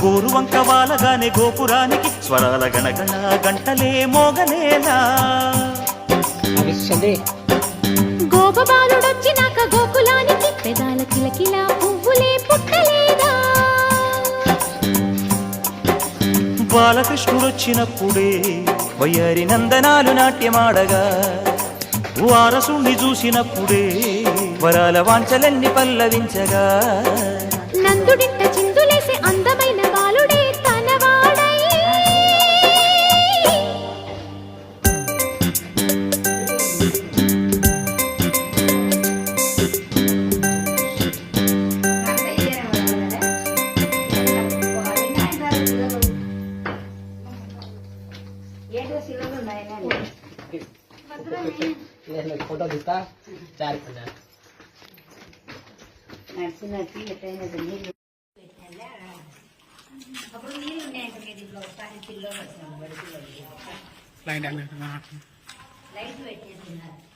గోరువంక వాలగానే గోపురానికి స్వరాల గణగణ గంటలే మోగనేలా. గోపబాలుడొచ్చినాక గోకులానికి పెదాల కిలకిలా పువ్వులే పుట్టలేదా. బాలకృష్ణుడొచ్చినప్పుడే వయ్యారి నందనాలు నాట్యమాడగా, వారసుండి చూసినప్పుడే వరాల వాంఛలన్నీ పల్లవించగా, నందుడింట చిందులేసే అందమైన బాలుడే తనవాడై. फोटो दिखता चार लाइट